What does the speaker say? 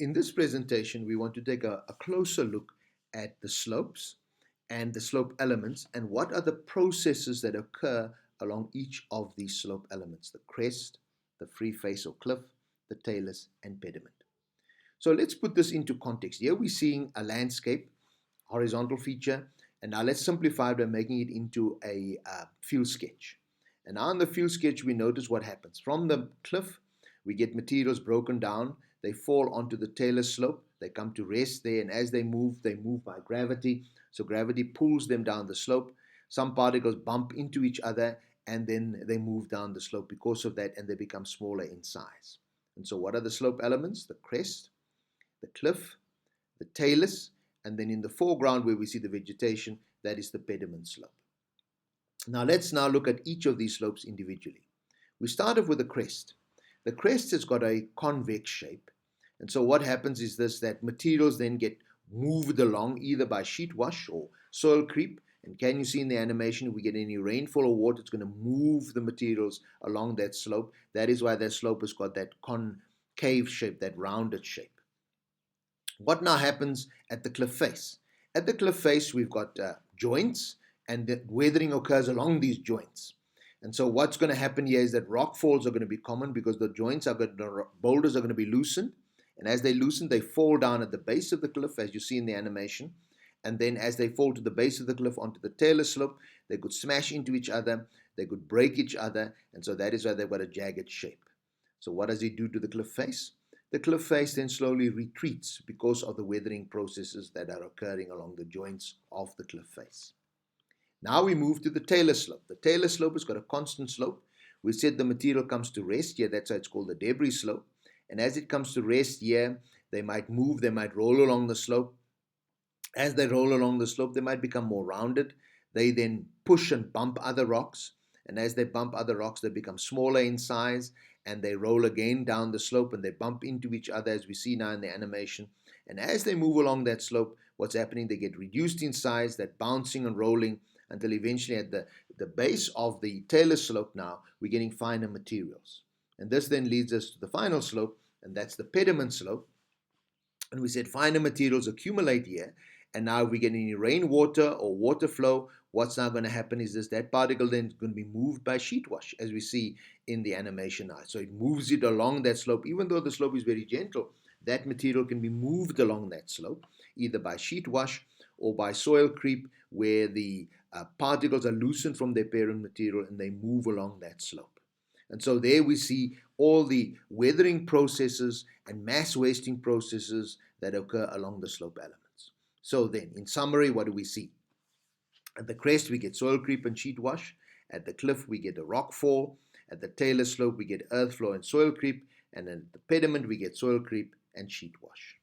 In this presentation, we want to take a closer look at the slopes and the slope elements and what are the processes that occur along each of these slope elements: the crest, the free face or cliff, the talus, and pediment. So let's put this into context. Here we're seeing a landscape, horizontal feature, and now let's simplify it by making it into a field sketch. And now in the field sketch, we notice what happens. From the cliff, we get materials broken down. They fall onto the talus slope. They come to rest there, and as they move by gravity. So gravity pulls them down the slope. Some particles bump into each other, and then they move down the slope because of that, and they become smaller in size. And so what are the slope elements? The crest, the cliff, the talus, and then in the foreground where we see the vegetation, that is the pediment slope. Now let's look at each of these slopes individually. We start off with the crest. The crest has got a convex shape, and so what happens is this, that materials then get moved along either by sheet wash or soil creep. And can you see in the animation, if we get any rainfall or water, it's going to move the materials along that slope. That is why that slope has got that concave shape, that rounded shape. What now happens at the cliff face? At the cliff face, we've got joints, and the weathering occurs along these joints. And so what's going to happen here is that rock falls are going to be common because the boulders are going to be loosened. And as they loosen, they fall down at the base of the cliff, as you see in the animation. And then as they fall to the base of the cliff onto the talus slope, they could smash into each other, they could break each other, and so that is why they've got a jagged shape. So what does it do to the cliff face? The cliff face then slowly retreats because of the weathering processes that are occurring along the joints of the cliff face. Now we move to the talus slope. The talus slope has got a constant slope. We said the material comes to rest here, that's why it's called the debris slope. And as it comes to rest here, they might move, they might roll along the slope. As they roll along the slope, they might become more rounded. They then push and bump other rocks. And as they bump other rocks, they become smaller in size, and they roll again down the slope, and they bump into each other, as we see now in the animation. And as they move along that slope, what's happening? They get reduced in size, that bouncing and rolling, until eventually at the base of the talus slope now, we're getting finer materials. And this then leads us to the final slope, and that's the pediment slope. And we said finer materials accumulate here, and now if we get any rainwater or water flow, what's now going to happen is this, that particle then is going to be moved by sheet wash, as we see in the animation now. So it moves it along that slope. Even though the slope is very gentle, that material can be moved along that slope, either by sheet wash or by soil creep, where the particles are loosened from their parent material and they move along that slope. And so there we see all the weathering processes and mass wasting processes that occur along the slope elements. So then, in summary, what do we see? At the crest, we get soil creep and sheet wash. At the cliff, we get a rock fall. At the talus slope, we get earth flow and soil creep. And at the pediment, we get soil creep and sheet wash.